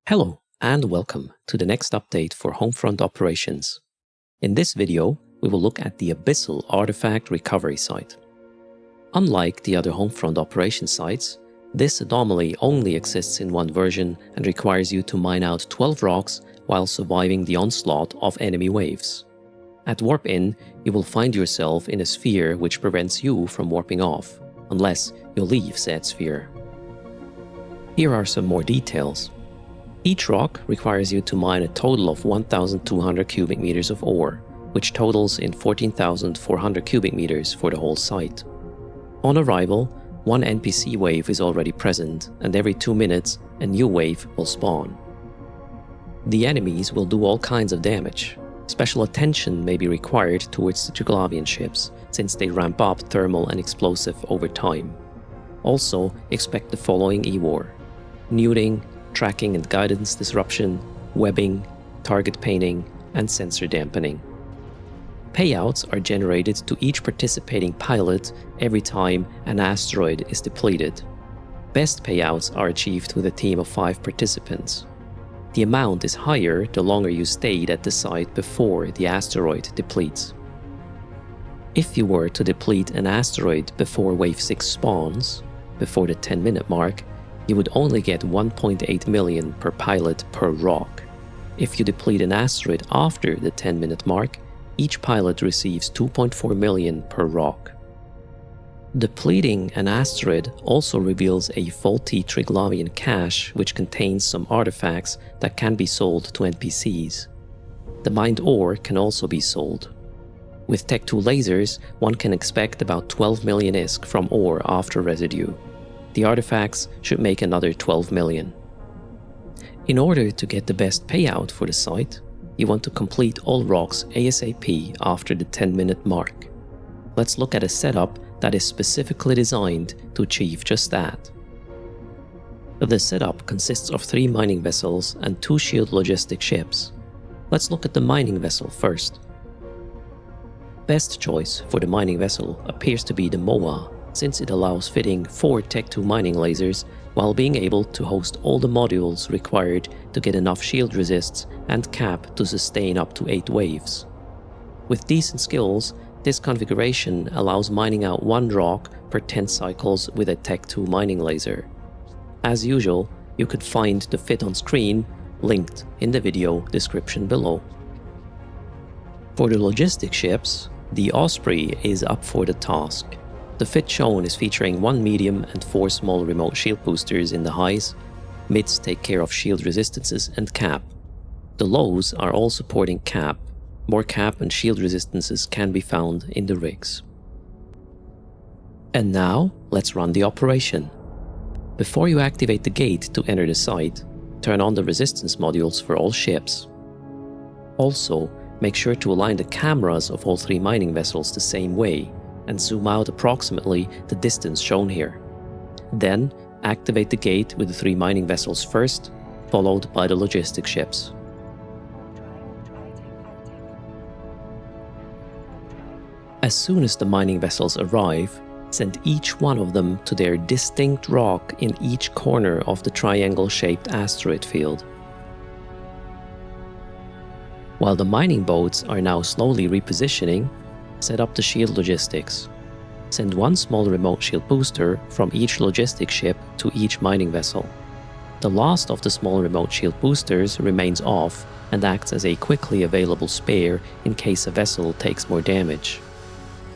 Hello and welcome to the next update for Homefront operations. In this video, we will look at the Abyssal Artifact Recovery site. Unlike the other Homefront operation sites, this anomaly only exists in one version and requires you to mine out 12 rocks while surviving the onslaught of enemy waves. At warp in, you will find yourself in a sphere which prevents you from warping off, unless you leave said sphere. Here are some more details. Each rock requires you to mine a total of 1,200 cubic meters of ore, which totals in 14,400 cubic meters for the whole site. On arrival, one NPC wave is already present, and every 2 minutes a new wave will spawn. The enemies will do all kinds of damage. Special attention may be required towards the Triglavian ships, since they ramp up thermal and explosive over time. Also, expect the following EWAR: neuting, tracking and guidance disruption, webbing, target painting, and sensor dampening. Payouts are generated to each participating pilot every time an asteroid is depleted. Best payouts are achieved with a team of 5 participants. The amount is higher the longer you stayed at the site before the asteroid depletes. If you were to deplete an asteroid before Wave 6 spawns, before the 10-minute mark, you would only get 1.8 million per pilot per rock. If you deplete an asteroid after the 10-minute mark, each pilot receives 2.4 million per rock. Depleting an asteroid also reveals a faulty Triglavian cache which contains some artifacts that can be sold to NPCs. The mined ore can also be sold. With Tech 2 lasers, one can expect about 12 million ISK from ore after residue. The artifacts should make another 12 million. In order to get the best payout for the site, you want to complete all rocks ASAP after the 10-minute mark. Let's look at a setup that is specifically designed to achieve just that. The setup consists of 3 mining vessels and 2 shield logistic ships. Let's look at the mining vessel first. Best choice for the mining vessel appears to be the MOA, since it allows fitting 4 Tech 2 mining lasers while being able to host all the modules required to get enough shield resists and cap to sustain up to 8 waves. With decent skills, this configuration allows mining out 1 rock per 10 cycles with a Tech 2 mining laser. As usual, you could find the fit on screen linked in the video description below. For the logistic ships, the Osprey is up for the task. The fit shown is featuring 1 medium and 4 small remote shield boosters in the highs. Mids take care of shield resistances and cap. The lows are all supporting cap. More cap and shield resistances can be found in the rigs. And now, let's run the operation. Before you activate the gate to enter the site, turn on the resistance modules for all ships. Also, make sure to align the cameras of all 3 mining vessels the same way, and zoom out approximately the distance shown here. Then, activate the gate with the 3 mining vessels first, followed by the logistic ships. As soon as the mining vessels arrive, send each one of them to their distinct rock in each corner of the triangle-shaped asteroid field. While the mining boats are now slowly repositioning, set up the shield logistics. Send 1 small remote shield booster from each logistic ship to each mining vessel. The last of the small remote shield boosters remains off and acts as a quickly available spare in case a vessel takes more damage.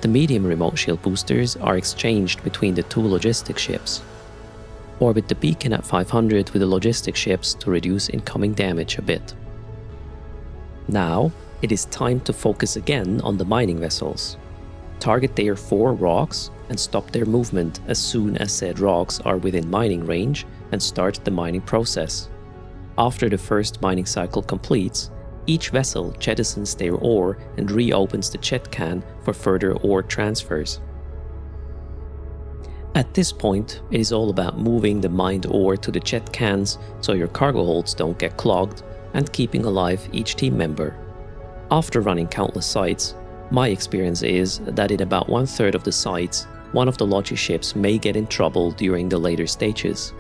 The medium remote shield boosters are exchanged between the 2 logistic ships. Orbit the beacon at 500 with the logistic ships to reduce incoming damage a bit. Now, it is time to focus again on the mining vessels. Target their 4 rocks and stop their movement as soon as said rocks are within mining range and start the mining process. After the first mining cycle completes, each vessel jettisons their ore and reopens the jet can for further ore transfers. At this point, it is all about moving the mined ore to the jet cans so your cargo holds don't get clogged, and keeping alive each team member. After running countless sites, my experience is that in about 1/3 of the sites, one of the Logi ships may get in trouble during the later stages.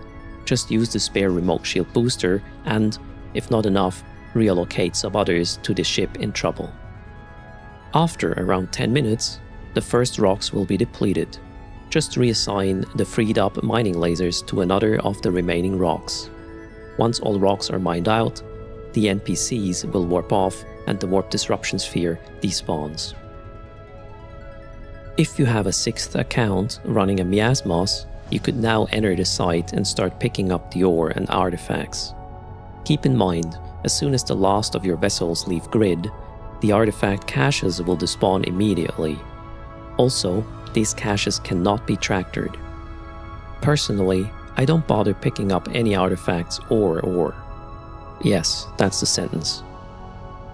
Just use the spare remote shield booster and, if not enough, reallocate sub-others to the ship in trouble. After around 10 minutes, the first rocks will be depleted. Just reassign the freed up mining lasers to another of the remaining rocks. Once all rocks are mined out, the NPCs will warp off and the warp disruption sphere despawns. If you have a 6th account running a miasmos, you could now enter the site and start picking up the ore and artifacts. Keep in mind, as soon as the last of your vessels leave grid, the artifact caches will despawn immediately. Also, these caches cannot be tractored. Personally, I don't bother picking up any artifacts or ore. Yes, that's the sentence.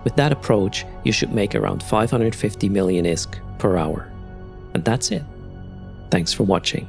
With that approach, you should make around 550 million ISK per hour. And that's it. Thanks for watching.